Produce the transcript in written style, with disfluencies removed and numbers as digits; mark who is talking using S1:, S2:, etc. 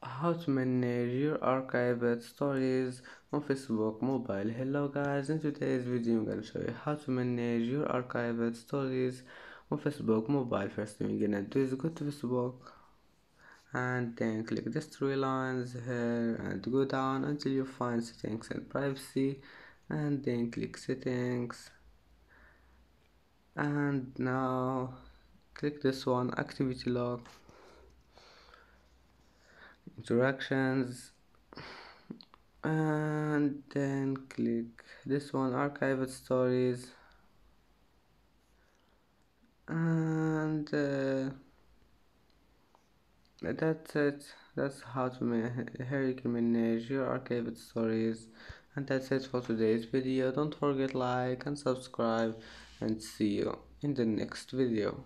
S1: How to manage your archived stories on Facebook mobile. Hello guys, in today's video I'm gonna show you how to manage your archived stories on Facebook mobile. First thing you're gonna do is go to Facebook and then click these three lines here and go down until you find settings and privacy, and then click settings, and now click this one, activity log, interactions, and then click this one, archived stories, and that's it. That's how to how you can manage your archived stories, and that's it for today's video. Don't forget like and subscribe, and see you in the next video.